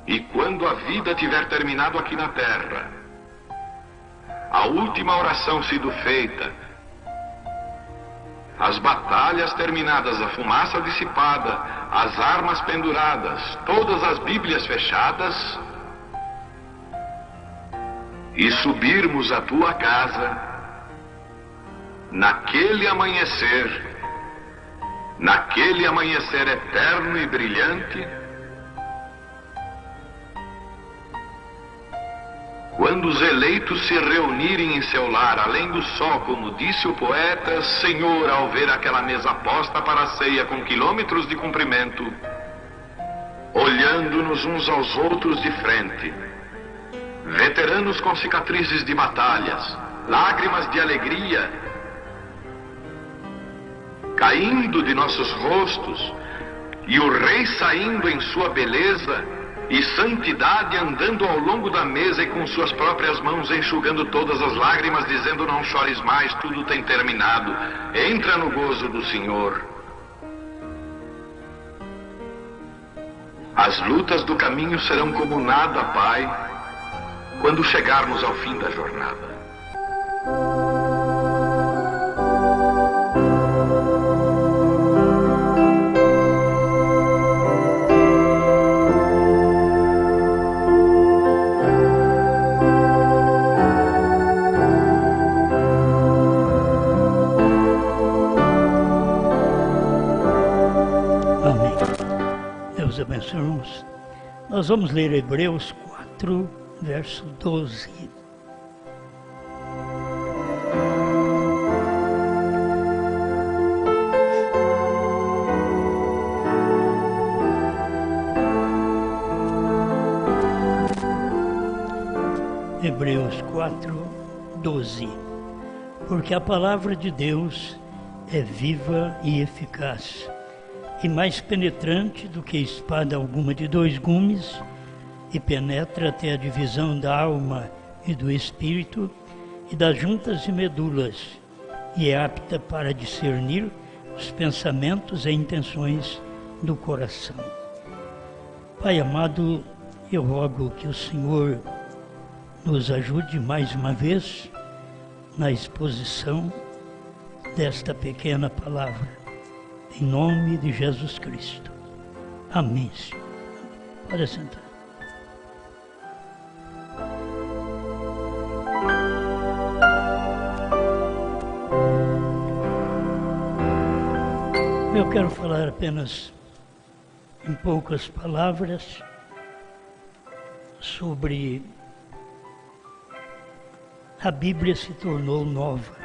E quando a vida tiver terminado aqui na terra, a última oração sido feita, as batalhas terminadas, a fumaça dissipada, as armas penduradas, todas as Bíblias fechadas, e subirmos à tua casa, naquele amanhecer eterno e brilhante, quando os eleitos se reunirem em seu lar, além do sol, como disse o poeta, Senhor, ao ver aquela mesa posta para a ceia com quilômetros de comprimento, olhando-nos uns aos outros de frente, veteranos com cicatrizes de batalhas, lágrimas de alegria caindo de nossos rostos, e o Rei saindo em sua beleza e santidade, andando ao longo da mesa e com suas próprias mãos enxugando todas as lágrimas, dizendo: não chores mais, tudo tem terminado, entra no gozo do Senhor. As lutas do caminho serão como nada, Pai, quando chegarmos ao fim da jornada. Irmãos, nós vamos ler Hebreus 4, verso 12. Hebreus 4, 12. Porque a palavra de Deus é viva e eficaz, e mais penetrante do que espada alguma de dois gumes, e penetra até a divisão da alma e do espírito, e das juntas e medulas, e é apta para discernir os pensamentos e intenções do coração. Pai amado, eu rogo que o Senhor nos ajude mais uma vez na exposição desta pequena palavra. Em nome de Jesus Cristo. Amém, Senhor. Pode sentar. Eu quero falar apenas em poucas palavras sobre a Bíblia se tornou nova.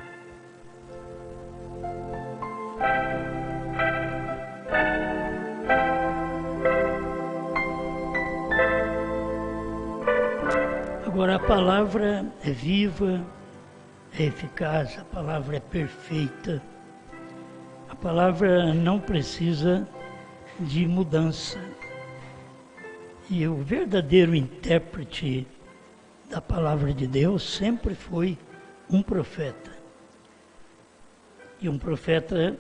Agora, a palavra é viva, é eficaz, a palavra é perfeita, a palavra não precisa de mudança. E o verdadeiro intérprete da palavra de Deus sempre foi um profeta. E um profeta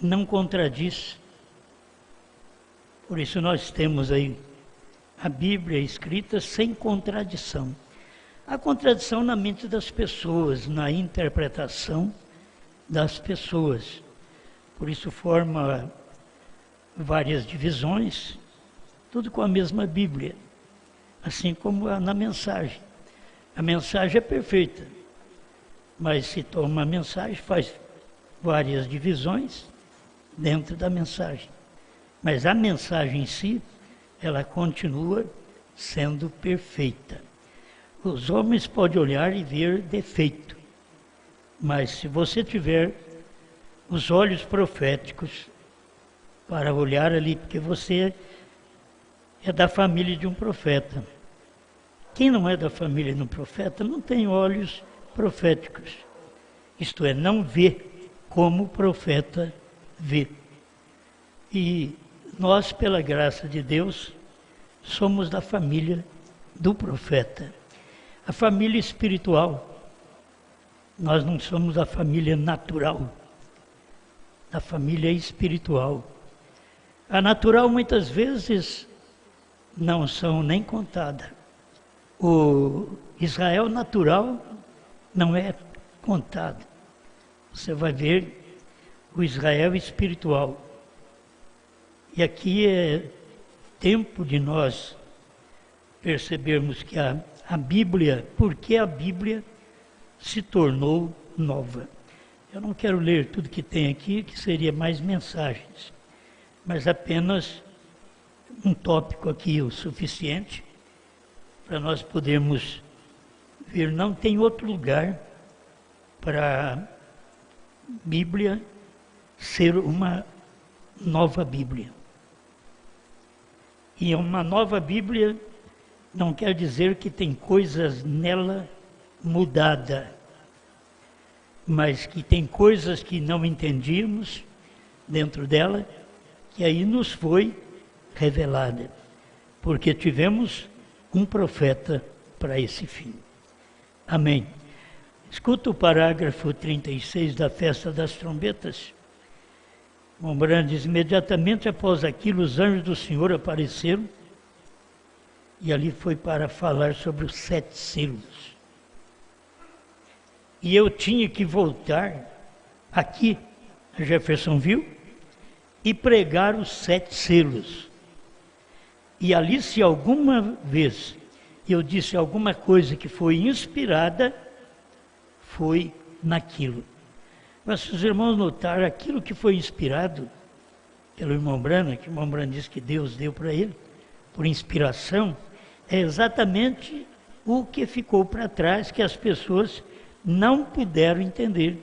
não contradiz. Por isso nós temos aí a Bíblia escrita sem contradição. Há contradição na mente das pessoas, na interpretação das pessoas. Por isso forma várias divisões, tudo com a mesma Bíblia. Assim como na mensagem. A mensagem é perfeita, mas se toma a mensagem, faz várias divisões dentro da mensagem. Mas a mensagem em si, ela continua sendo perfeita. Os homens podem olhar e ver defeito, mas se você tiver os olhos proféticos para olhar ali, porque você é da família de um profeta. Quem não é da família de um profeta não tem olhos proféticos. Isto é, não vê como o profeta vê. E nós, pela graça de Deus, somos da família do profeta. A família espiritual. Nós não somos da família natural, da família espiritual. A natural, muitas vezes, não são nem contadas. O Israel natural não é contado. Você vai ver o Israel espiritual. E aqui é tempo de nós percebermos que a Bíblia, porque a Bíblia se tornou nova. Eu não quero ler tudo que tem aqui, que seria mais mensagens, mas apenas um tópico aqui o suficiente para nós podermos ver. Não tem outro lugar para a Bíblia ser uma nova Bíblia. E uma nova Bíblia não quer dizer que tem coisas nela mudadas, mas que tem coisas que não entendíamos dentro dela, que aí nos foi revelada, porque tivemos um profeta para esse fim. Amém. Escuta o parágrafo 36 da festa das trombetas. Mombran diz: imediatamente após aquilo, os anjos do Senhor apareceram, e ali foi para falar sobre os 7 selos. E eu tinha que voltar aqui, a Jeffersonville, e pregar os 7 selos. E ali, se alguma vez eu disse alguma coisa que foi inspirada, foi naquilo. Mas se os irmãos notaram, aquilo que foi inspirado pelo irmão Branham, que o irmão Branham disse que Deus deu para ele, por inspiração, é exatamente o que ficou para trás, que as pessoas não puderam entender.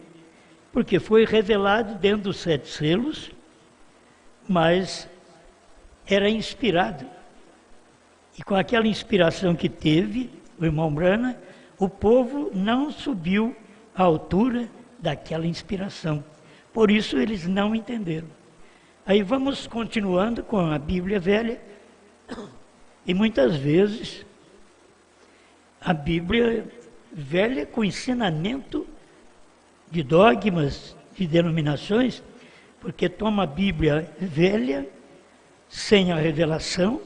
Porque foi revelado dentro dos 7 selos, mas era inspirado. E com aquela inspiração que teve o irmão Branham, o povo não subiu à altura daquela inspiração. Por isso eles não entenderam. Aí vamos continuando com a Bíblia Velha. E muitas vezes a Bíblia Velha, com ensinamento de dogmas, de denominações, porque toma a Bíblia Velha sem a revelação,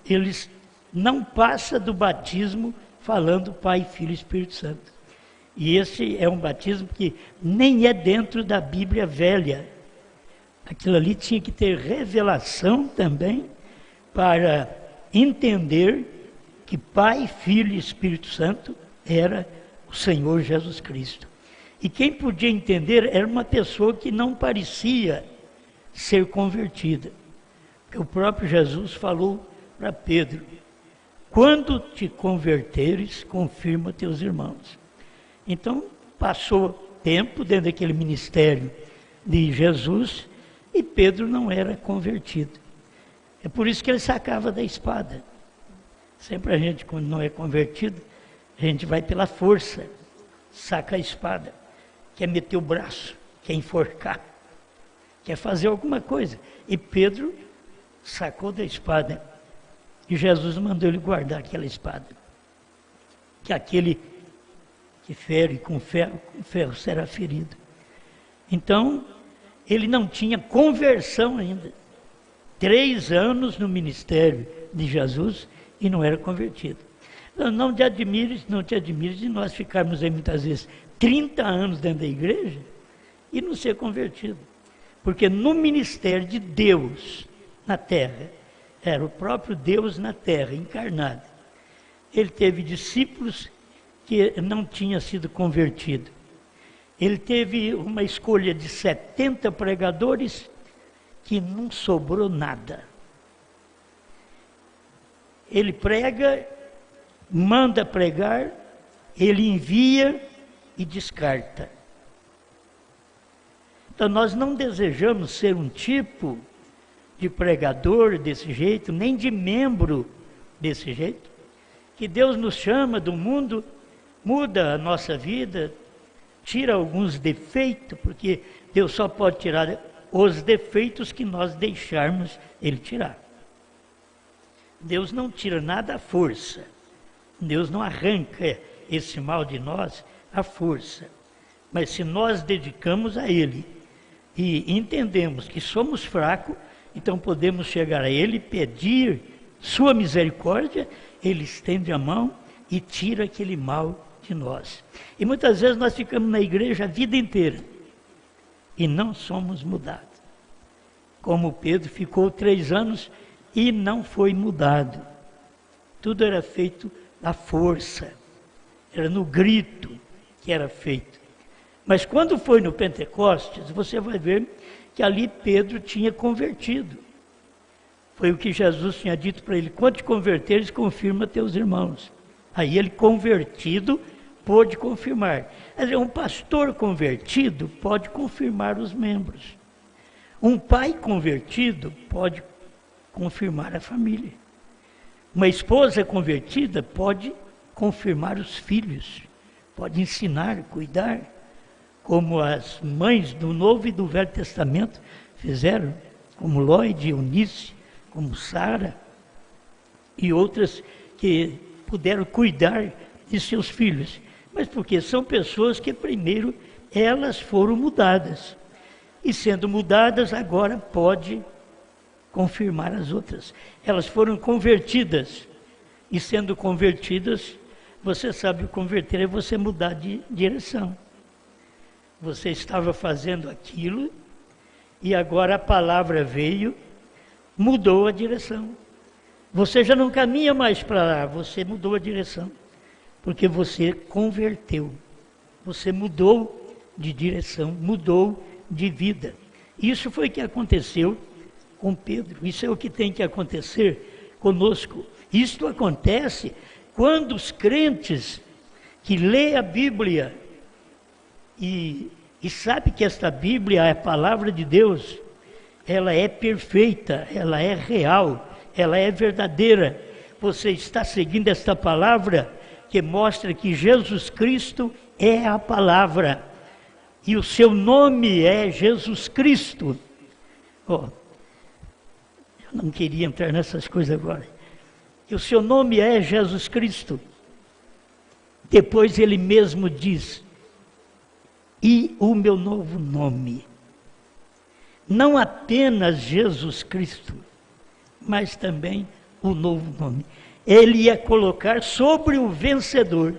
eles não passam do batismo falando Pai, Filho e Espírito Santo. E esse é um batismo que nem é dentro da Bíblia Velha. Aquilo ali tinha que ter revelação também para entender que Pai, Filho e Espírito Santo era o Senhor Jesus Cristo. E quem podia entender era uma pessoa que não parecia ser convertida. Porque o próprio Jesus falou para Pedro: quando te converteres, confirma teus irmãos. Então, passou tempo dentro daquele ministério de Jesus e Pedro não era convertido. É por isso que ele sacava da espada. Sempre a gente, quando não é convertido, a gente vai pela força, saca a espada, quer meter o braço, quer enforcar, quer fazer alguma coisa. E Pedro sacou da espada e Jesus mandou ele guardar aquela espada. Que aquele que fere com ferro será ferido. Então, ele não tinha conversão ainda. 3 anos no ministério de Jesus e não era convertido. Não te admires de nós ficarmos aí muitas vezes 30 anos dentro da igreja e não ser convertido. Porque no ministério de Deus na terra, era o próprio Deus na terra, encarnado. Ele teve discípulos que não tinham sido convertidos. Ele teve uma escolha de 70 pregadores que não sobrou nada. Ele prega, manda pregar, ele envia e descarta. Então nós não desejamos ser um tipo de pregador desse jeito, nem de membro desse jeito, que Deus nos chama do mundo, muda a nossa vida, tira alguns defeitos, porque Deus só pode tirar os defeitos que nós deixarmos Ele tirar. Deus não tira nada à força, Deus não arranca esse mal de nós à força, mas se nós dedicamos a Ele e entendemos que somos fracos, então podemos chegar a Ele e pedir sua misericórdia, Ele estende a mão e tira aquele mal de nós. E muitas vezes nós ficamos na igreja a vida inteira e não somos mudados. Como Pedro ficou 3 anos e não foi mudado. Tudo era feito à força, era no grito que era feito. Mas quando foi no Pentecostes, você vai ver que ali Pedro tinha convertido. Foi o que Jesus tinha dito para ele: quando te converteres, confirma teus irmãos. Aí ele, convertido, pôde confirmar. Quer dizer, um pastor convertido pode confirmar os membros. Um pai convertido pode confirmar a família. Uma esposa convertida pode confirmar os filhos, pode ensinar, cuidar, como as mães do Novo e do Velho Testamento fizeram, como Lloyd, Eunice, como Sara e outras que puderam cuidar de seus filhos. Mas porque são pessoas que primeiro elas foram mudadas. E sendo mudadas, agora pode confirmar as outras. Elas foram convertidas. E sendo convertidas, você sabe, converter é você mudar de direção. Você estava fazendo aquilo e agora a palavra veio, mudou a direção. Você já não caminha mais para lá, você mudou a direção. Porque você converteu. Você mudou de direção, mudou de vida. Isso foi o que aconteceu com Pedro. Isso é o que tem que acontecer conosco. Isto acontece quando os crentes que lêem a Bíblia e sabe que esta Bíblia é a palavra de Deus, ela é perfeita, ela é real, ela é verdadeira. Você está seguindo esta palavra que mostra que Jesus Cristo é a palavra e o seu nome é Jesus Cristo. Eu não queria entrar nessas coisas agora. E o seu nome é Jesus Cristo. Depois ele mesmo diz: e o meu novo nome. Não apenas Jesus Cristo, mas também o novo nome. Ele ia colocar sobre o vencedor.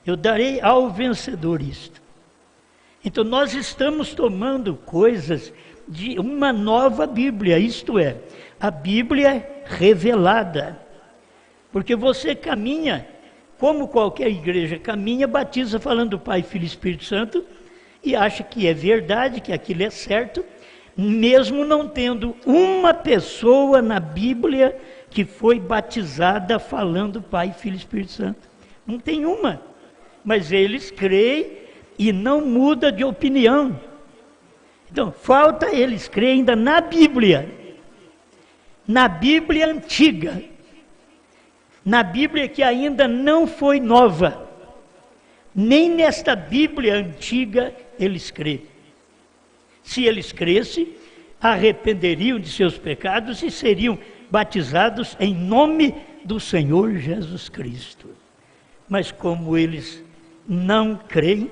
Eu darei ao vencedor isto. Então nós estamos tomando coisas de uma nova Bíblia, isto é, a Bíblia revelada. Porque você caminha, como qualquer igreja caminha, batiza falando Pai, Filho e Espírito Santo, e acha que é verdade, que aquilo é certo, mesmo não tendo uma pessoa na Bíblia que foi batizada falando Pai, Filho e Espírito Santo. Não tem uma. Mas eles creem e não muda de opinião. Então, falta eles crerem ainda na Bíblia. Na Bíblia antiga. Na Bíblia que ainda não foi nova. Nem nesta Bíblia antiga eles creem. Se eles crescem, arrependeriam de seus pecados e seriam batizados em nome do Senhor Jesus Cristo. Mas como eles não creem,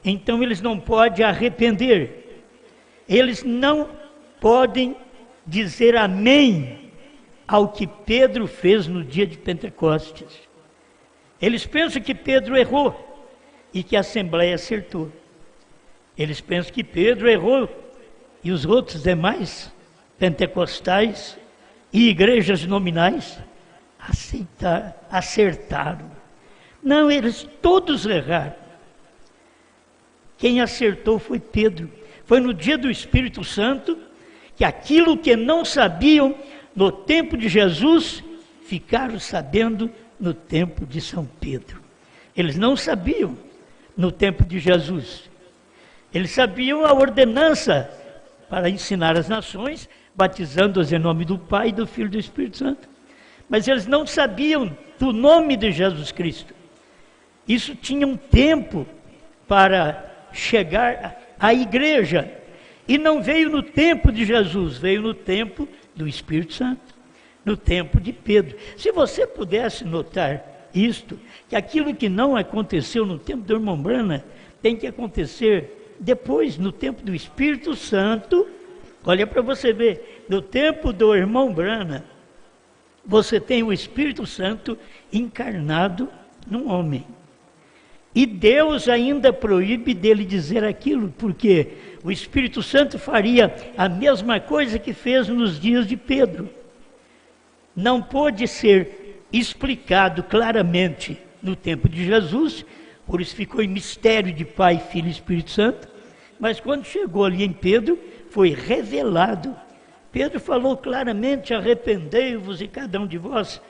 então eles não podem arrepender. Eles não podem dizer amém ao que Pedro fez no dia de Pentecostes. Eles pensam que Pedro errou e que a Assembleia acertou. Eles pensam que Pedro errou e os outros demais pentecostais e igrejas nominais acertaram. Não, eles todos erraram. Quem acertou foi Pedro. Foi no dia do Espírito Santo que aquilo que não sabiam no tempo de Jesus, ficaram sabendo no tempo de São Pedro. Eles não sabiam no tempo de Jesus. Eles sabiam a ordenança para ensinar as nações, batizando-as em nome do Pai, do Filho e do Espírito Santo. Mas eles não sabiam do nome de Jesus Cristo. Isso tinha um tempo para chegar à igreja. E não veio no tempo de Jesus, veio no tempo do Espírito Santo, no tempo de Pedro. Se você pudesse notar isto, que aquilo que não aconteceu no tempo do irmão Branham, tem que acontecer depois, no tempo do Espírito Santo. Olha para você ver, no tempo do irmão Branham, você tem o Espírito Santo encarnado num homem. E Deus ainda proíbe dele dizer aquilo, porque o Espírito Santo faria a mesma coisa que fez nos dias de Pedro. Não pôde ser explicado claramente no tempo de Jesus, por isso ficou em mistério de Pai, Filho e Espírito Santo, mas quando chegou ali em Pedro, foi revelado. Pedro falou claramente: arrependei-vos e cada um de vós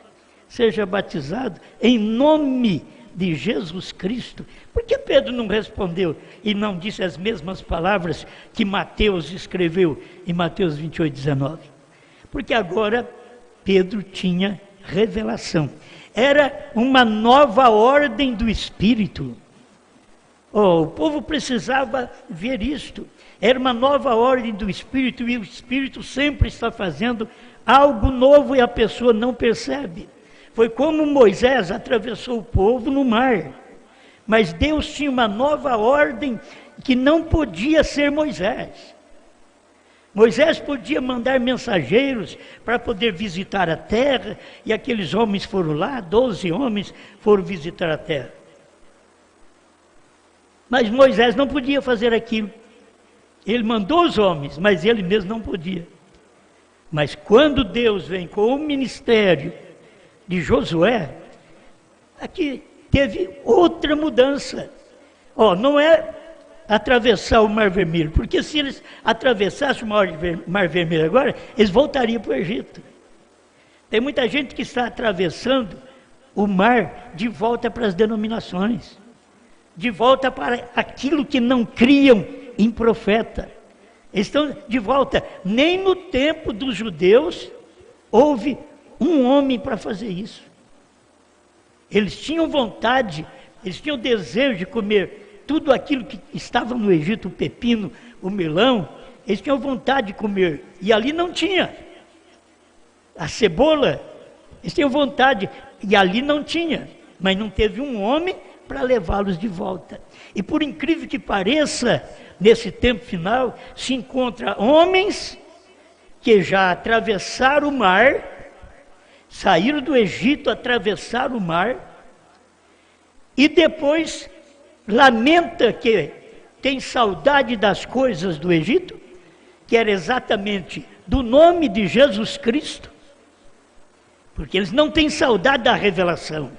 seja batizado em nome de Jesus Cristo. Por que Pedro não respondeu e não disse as mesmas palavras que Mateus escreveu em Mateus 28:19? Porque agora Pedro tinha revelação. Era uma nova ordem do Espírito. O povo precisava ver isto. Era uma nova ordem do Espírito, e o Espírito sempre está fazendo algo novo e a pessoa não percebe. Foi como Moisés atravessou o povo no mar. Mas Deus tinha uma nova ordem que não podia ser Moisés. Moisés podia mandar mensageiros para poder visitar a terra, e aqueles homens foram lá, 12 homens foram visitar a terra. Mas Moisés não podia fazer aquilo. Ele mandou os homens, mas ele mesmo não podia. Mas quando Deus vem com o ministério de Josué, aqui teve outra mudança. Não é atravessar o Mar Vermelho, porque se eles atravessassem o Mar Vermelho agora, eles voltariam para o Egito. Tem muita gente que está atravessando o mar de volta para as denominações, de volta para aquilo que não criam em profeta. Eles estão de volta. Nem no tempo dos judeus houve um homem para fazer isso. Eles tinham vontade, eles tinham desejo de comer tudo aquilo que estava no Egito, o pepino, o melão, eles tinham vontade de comer, e ali não tinha. A cebola, eles tinham vontade, e ali não tinha, mas não teve um homem para levá-los de volta. E por incrível que pareça, nesse tempo final, se encontra homens que já atravessaram o mar, saíram do Egito, atravessaram o mar, e depois lamenta que tem saudade das coisas do Egito, que era exatamente do nome de Jesus Cristo, porque eles não têm saudade da revelação,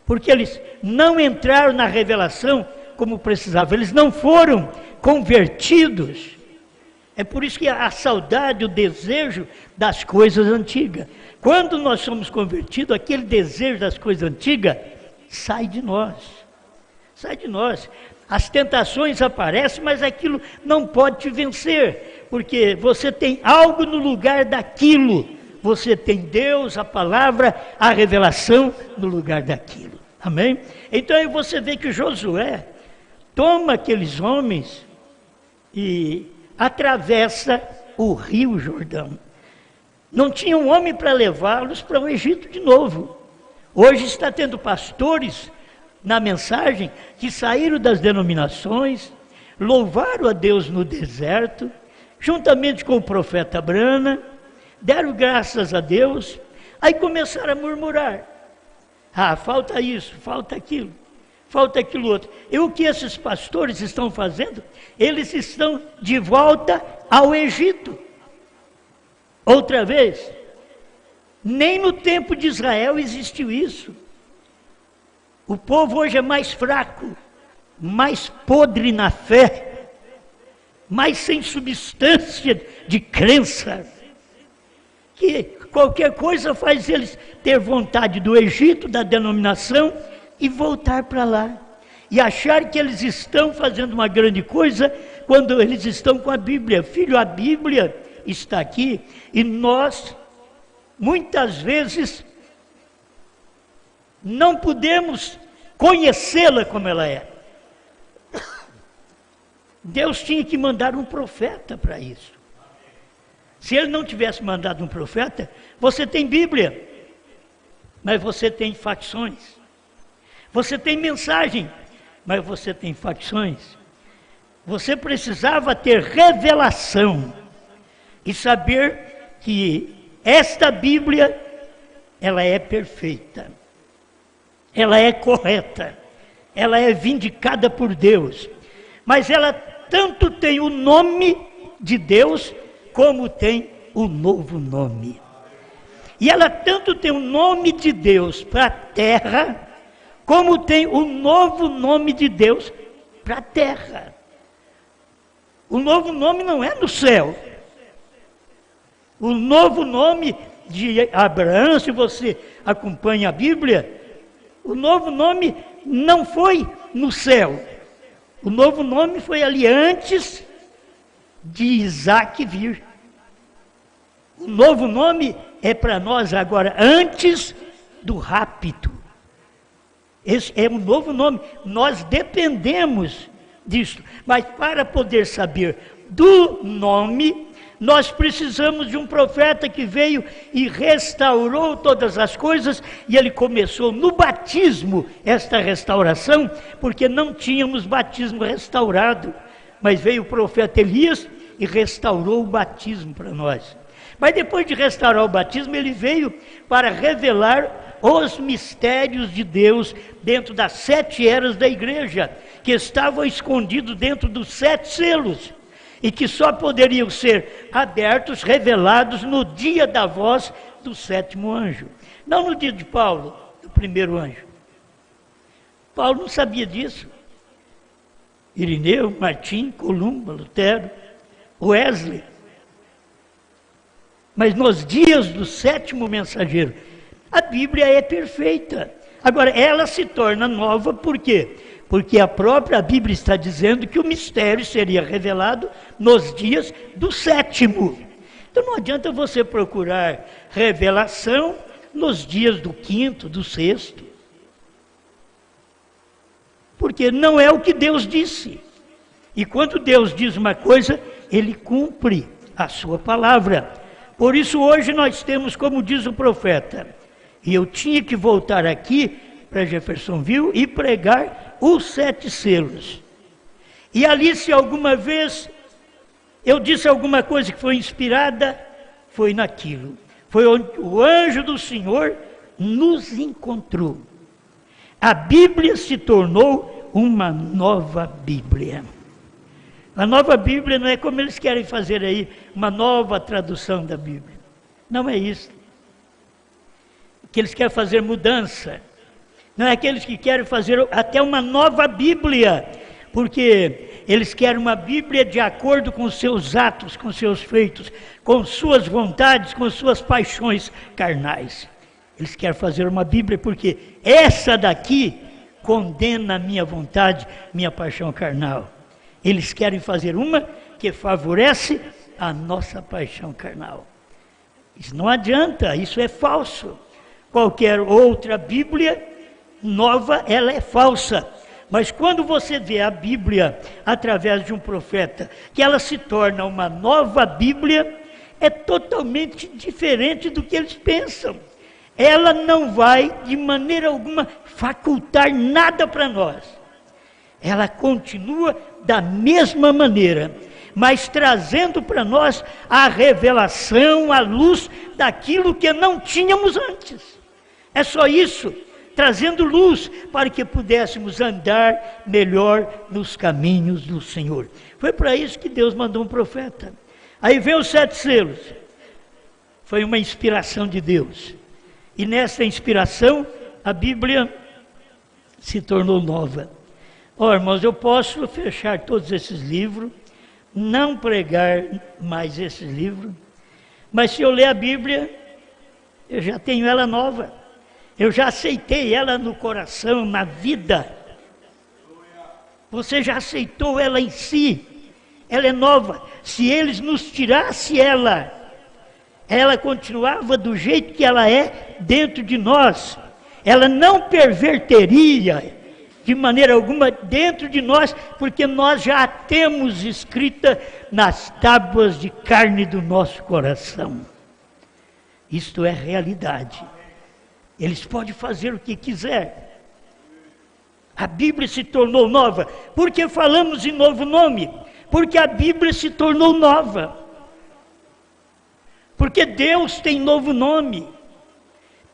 porque eles não entraram na revelação como precisavam, eles não foram convertidos. É por isso que a saudade, o desejo das coisas antigas. Quando nós somos convertidos, aquele desejo das coisas antigas sai de nós. Sai de nós. As tentações aparecem, mas aquilo não pode te vencer, porque você tem algo no lugar daquilo. Você tem Deus, a palavra, a revelação no lugar daquilo. Amém? Então aí você vê que Josué toma aqueles homens e atravessa o rio Jordão. Não tinha um homem para levá-los para o Egito de novo. Hoje está tendo pastores na mensagem que saíram das denominações, louvaram a Deus no deserto, juntamente com o profeta Brana, deram graças a Deus, aí começaram a murmurar. Falta isso, falta aquilo, falta aquilo outro. E o que esses pastores estão fazendo? Eles estão de volta ao Egito. Outra vez, nem no tempo de Israel existiu isso. O povo hoje é mais fraco, mais podre na fé, mais sem substância de crença, que qualquer coisa faz eles ter vontade do Egito, da denominação, e voltar para lá. E achar que eles estão fazendo uma grande coisa, quando eles estão com a Bíblia. Filho, a Bíblia está aqui, e nós, muitas vezes, não podemos conhecê-la como ela é. Deus tinha que mandar um profeta para isso. Se ele não tivesse mandado um profeta, você tem Bíblia, mas você tem facções. Você tem mensagem, mas você tem facções. Você precisava ter revelação e saber que esta Bíblia ela é perfeita, ela é correta, ela é vindicada por Deus, mas ela tanto tem o nome de Deus, como tem o novo nome. E ela tanto tem o nome de Deus para a terra, como tem o novo nome de Deus para a terra. O novo nome não é no céu. O novo nome de Abraão, se você acompanha a Bíblia, o novo nome não foi no céu. O novo nome foi ali antes de Isaac vir. O novo nome é para nós agora, antes do rapto. Esse é um novo nome. Nós dependemos disso. Mas para poder saber do nome, nós precisamos de um profeta que veio e restaurou todas as coisas, e ele começou no batismo esta restauração, porque não tínhamos batismo restaurado, mas veio o profeta Elias e restaurou o batismo para nós. Mas depois de restaurar o batismo, ele veio para revelar os mistérios de Deus dentro das 7 eras da igreja, que estavam escondidos dentro dos 7 selos, e que só poderiam ser abertos, revelados no dia da voz do 7º anjo. Não no dia de Paulo, do 1º anjo. Paulo não sabia disso. Irineu, Martim, Columba, Lutero, Wesley. Mas nos dias do 7º mensageiro, a Bíblia é perfeita. Agora, ela se torna nova por quê? Porque a própria Bíblia está dizendo que o mistério seria revelado nos dias do 7º. Então não adianta você procurar revelação nos dias do 5º, do 6º. Porque não é o que Deus disse. E quando Deus diz uma coisa, Ele cumpre a sua palavra. Por isso hoje nós temos, como diz o profeta, e eu tinha que voltar aqui para Jeffersonville e pregar os 7 selos. E ali, se alguma vez eu disse alguma coisa que foi inspirada, foi naquilo. Foi onde o anjo do Senhor nos encontrou. A Bíblia se tornou uma nova Bíblia. A nova Bíblia não é como eles querem fazer aí, uma nova tradução da Bíblia. Não é isso. Que eles querem fazer mudança. Não é aqueles que querem fazer até uma nova Bíblia, porque eles querem uma Bíblia de acordo com os seus atos, com seus feitos, com suas vontades, com suas paixões carnais. Eles querem fazer uma Bíblia porque essa daqui condena a minha vontade, minha paixão carnal. Eles querem fazer uma que favorece a nossa paixão carnal. Isso não adianta, isso é falso. Qualquer outra Bíblia nova, ela é falsa. Mas quando você vê a Bíblia através de um profeta, que ela se torna uma nova Bíblia, é totalmente diferente do que eles pensam. Ela não vai, de maneira alguma, facultar nada para nós. Ela continua da mesma maneira, mas trazendo para nós a revelação, a luz daquilo que não tínhamos antes. É só isso. Trazendo luz para que pudéssemos andar melhor nos caminhos do Senhor. Foi para isso que Deus mandou um profeta. Aí vem os 7 selos. Foi uma inspiração de Deus. E nessa inspiração, a Bíblia se tornou nova. Ó, irmãos, eu posso fechar todos esses livros, não pregar mais esses livros, mas se eu ler a Bíblia, eu já tenho ela nova. Eu já aceitei ela no coração, na vida. Você já aceitou ela em si. Ela é nova. Se eles nos tirassem ela continuava do jeito que ela é dentro de nós. Ela não perverteria de maneira alguma dentro de nós, porque nós já a temos escrita nas tábuas de carne do nosso coração. Isto é realidade. Eles podem fazer o que quiser. A Bíblia se tornou nova. Porque falamos em novo nome? Porque a Bíblia se tornou nova. Porque Deus tem novo nome.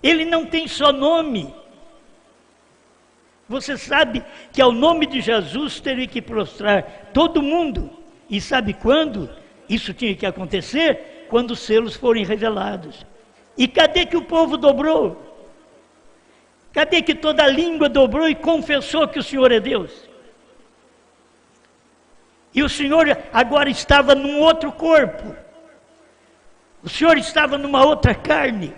Ele não tem só nome. Você sabe que ao nome de Jesus teria que prostrar todo mundo. E sabe quando isso tinha que acontecer? Quando os selos forem revelados. E cadê que o povo dobrou? Cadê que toda a língua dobrou e confessou que o Senhor é Deus? E o Senhor agora estava num outro corpo. O Senhor estava numa outra carne.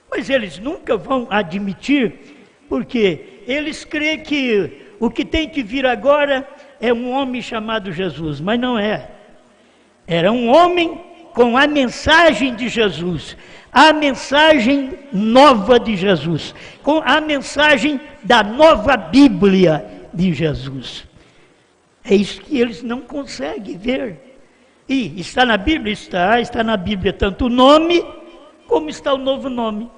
Mas eles nunca vão admitir, porque eles creem que o que tem que vir agora é um homem chamado Jesus, mas não é. Era um homem com a mensagem de Jesus, a mensagem nova de Jesus, com a mensagem da nova Bíblia de Jesus. É isso que eles não conseguem ver. E está na Bíblia? Está na Bíblia tanto o nome, como está o novo nome.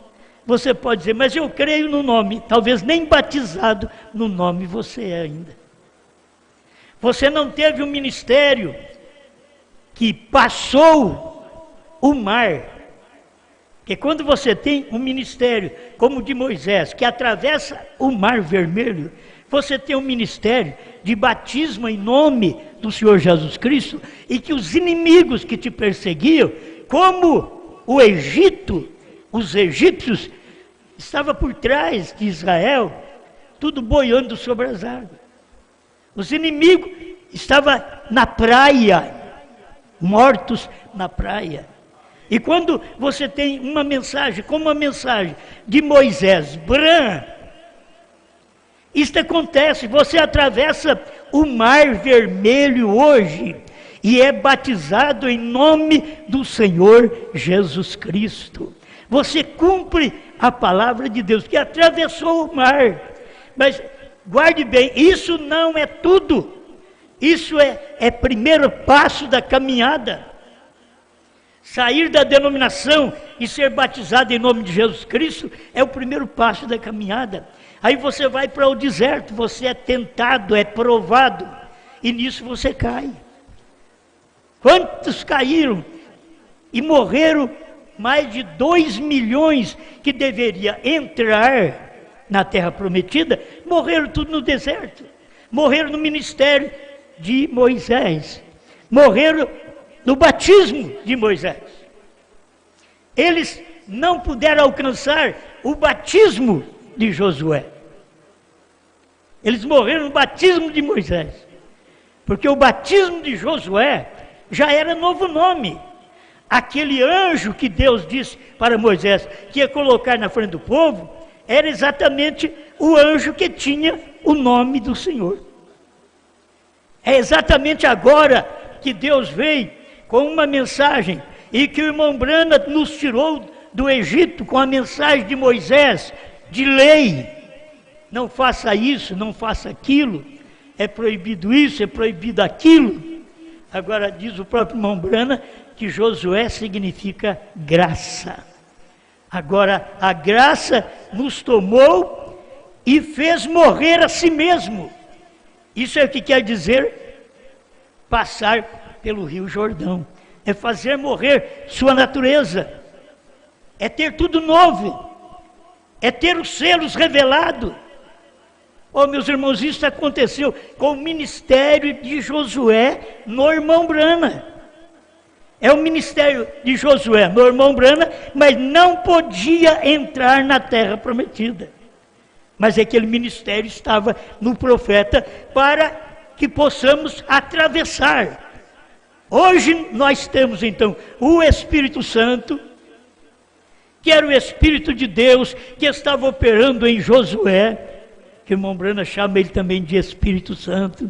Você pode dizer, mas eu creio no nome. Talvez nem batizado no nome você é ainda. Você não teve um ministério que passou o mar. Porque quando você tem um ministério como o de Moisés, que atravessa o mar vermelho, você tem um ministério de batismo em nome do Senhor Jesus Cristo, e que os inimigos que te perseguiam, como o Egito, os egípcios, estavam por trás de Israel, tudo boiando sobre as águas. Os inimigos estavam na praia, mortos na praia. E quando você tem uma mensagem, como a mensagem de Moisés, isto acontece, você atravessa o mar vermelho hoje e é batizado em nome do Senhor Jesus Cristo. Você cumpre a palavra de Deus, que atravessou o mar. Mas guarde bem, isso não é tudo. Isso é primeiro passo da caminhada. Sair da denominação e ser batizado em nome de Jesus Cristo é o primeiro passo da caminhada. Aí você vai para o deserto, você é tentado, é provado, e nisso você cai. Quantos caíram e morreram? Mais de 2 milhões que deveria entrar na terra prometida, morreram tudo no deserto. Morreram no ministério de Moisés. Morreram no batismo de Moisés. Eles não puderam alcançar o batismo de Josué. Eles morreram no batismo de Moisés. Porque o batismo de Josué já era novo nome. Aquele anjo que Deus disse para Moisés que ia colocar na frente do povo, era exatamente o anjo que tinha o nome do Senhor. É exatamente agora que Deus veio com uma mensagem, e que o irmão Brana nos tirou do Egito com a mensagem de Moisés, de lei. Não faça isso, não faça aquilo, é proibido isso, é proibido aquilo. Agora diz o próprio irmão Brana que Josué significa graça. Agora a graça nos tomou e fez morrer a si mesmo. Isso é o que quer dizer passar pelo Rio Jordão. É fazer morrer sua natureza. É ter tudo novo. É ter os selos revelados. Oh, meus irmãos, isso aconteceu com o ministério de Josué no irmão Brana. É o ministério de Josué no irmão Brana, mas não podia entrar na terra prometida. Mas aquele ministério estava no profeta para que possamos atravessar. Hoje nós temos então o Espírito Santo, que era o Espírito de Deus que estava operando em Josué, que o irmão Brana chama ele também de Espírito Santo,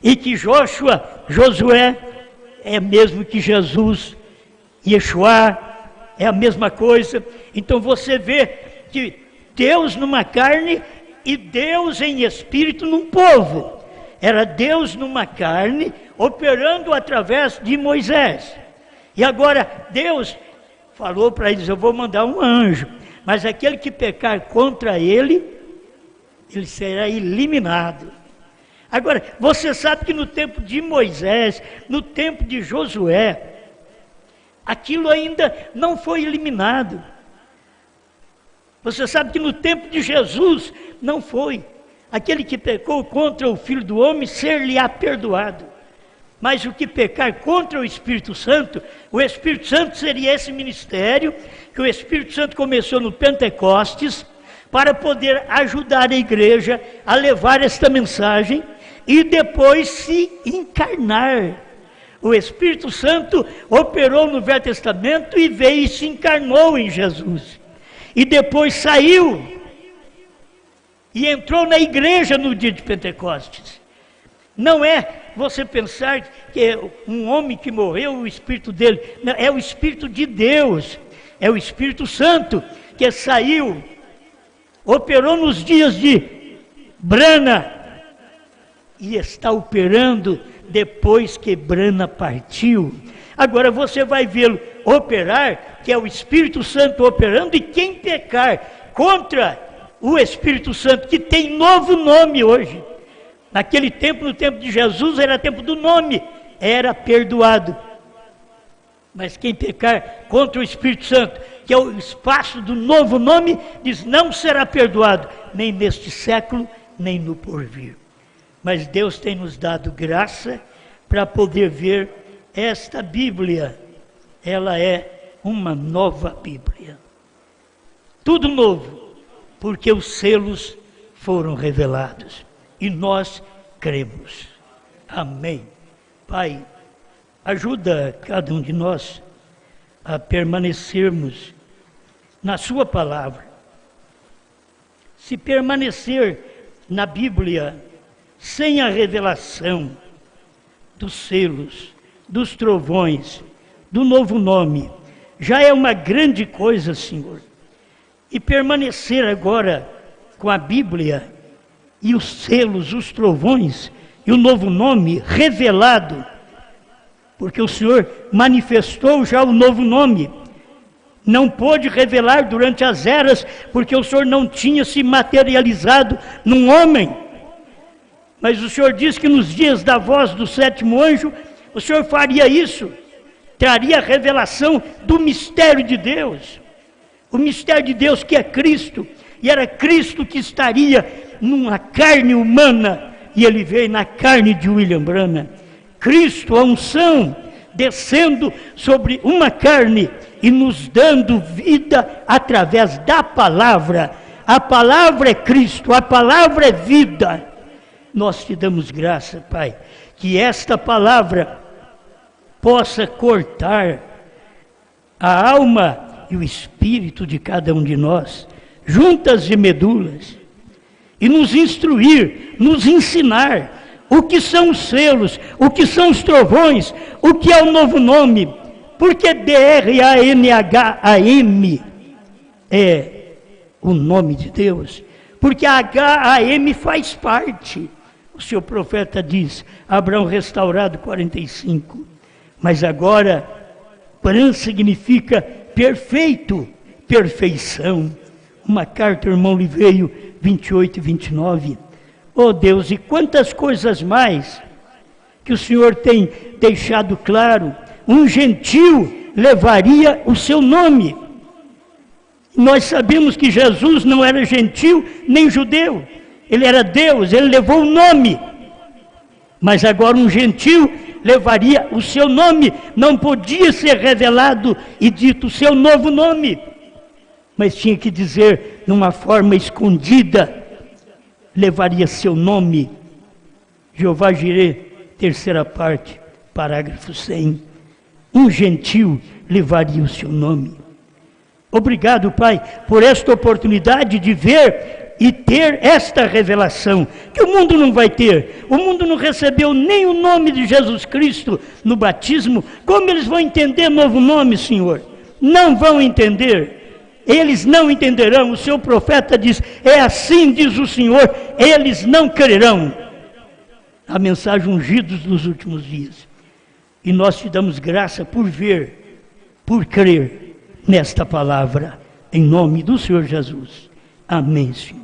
e que Josué é mesmo que Jesus, Yeshua, é a mesma coisa. Então você vê que Deus numa carne e Deus em espírito num povo. Era Deus numa carne, operando através de Moisés. E agora Deus falou para eles, eu vou mandar um anjo, mas aquele que pecar contra ele será eliminado. Agora, você sabe que no tempo de Moisés, no tempo de Josué, aquilo ainda não foi eliminado. Você sabe que no tempo de Jesus não foi. Aquele que pecou contra o Filho do Homem, ser-lhe-á perdoado. Mas o que pecar contra o Espírito Santo seria esse ministério, que o Espírito Santo começou no Pentecostes, para poder ajudar a igreja a levar esta mensagem e depois se encarnar. O Espírito Santo operou no Velho Testamento e veio e se encarnou em Jesus. E depois saiu e entrou na igreja no dia de Pentecostes. Não é você pensar que é um homem que morreu, o Espírito dele. Não, é o Espírito de Deus. É o Espírito Santo que saiu, operou nos dias de Brana e está operando depois que Brana partiu. Agora você vai vê-lo operar, que é o Espírito Santo operando, e quem pecar contra o Espírito Santo, que tem novo nome hoje. Naquele tempo, no tempo de Jesus, era tempo do nome, era perdoado. Mas quem pecar contra o Espírito Santo, que é o espaço do novo nome, diz, não será perdoado, nem neste século, nem no porvir. Mas Deus tem nos dado graça para poder ver esta Bíblia. Ela é uma nova Bíblia. Tudo novo, porque os selos foram revelados. E nós cremos. Amém. Pai, ajuda cada um de nós a permanecermos na sua palavra. Se permanecer na Bíblia sem a revelação dos selos, dos trovões, do novo nome, já é uma grande coisa, Senhor. E permanecer agora com a Bíblia e os selos, os trovões e o novo nome revelado, porque o Senhor manifestou já o novo nome. Não pôde revelar durante as eras, porque o Senhor não tinha se materializado num homem. Mas o Senhor diz que nos dias da voz do sétimo anjo, o Senhor faria isso, traria a revelação do mistério de Deus. O mistério de Deus que é Cristo, e era Cristo que estaria numa carne humana, e ele veio na carne de William Branham. Cristo, a unção, descendo sobre uma carne e nos dando vida através da palavra. A palavra é Cristo, a palavra é vida. Nós te damos graça, Pai, que esta palavra possa cortar a alma e o espírito de cada um de nós, juntas e medulas, e nos instruir, nos ensinar o que são os selos, o que são os trovões, o que é o novo nome, porque D-R-A-N-H-A-M é o nome de Deus, porque a H-A-M faz parte. O seu profeta diz, Abraão restaurado 45, mas agora, Bran significa perfeito, perfeição. Uma carta, irmão Liveio, 28 e 29. Oh Deus, e quantas coisas mais que o Senhor tem deixado claro. Um gentil levaria o seu nome. Nós sabemos que Jesus não era gentil nem judeu. Ele era Deus, ele levou o nome. Mas agora um gentil levaria o seu nome. Não podia ser revelado e dito o seu novo nome, mas tinha que dizer numa forma escondida, levaria seu nome. Jeová Jirê, terceira parte, parágrafo 100. Um gentil levaria o seu nome. Obrigado, Pai, por esta oportunidade de ver e ter esta revelação, que o mundo não vai ter. O mundo não recebeu nem o nome de Jesus Cristo no batismo. Como eles vão entender novo nome, Senhor? Não vão entender. Eles não entenderão. O seu profeta diz, é assim diz o Senhor, eles não crerão. A mensagem ungidos dos últimos dias. E nós te damos graça por ver, por crer nesta palavra, em nome do Senhor Jesus. Amém, Senhor.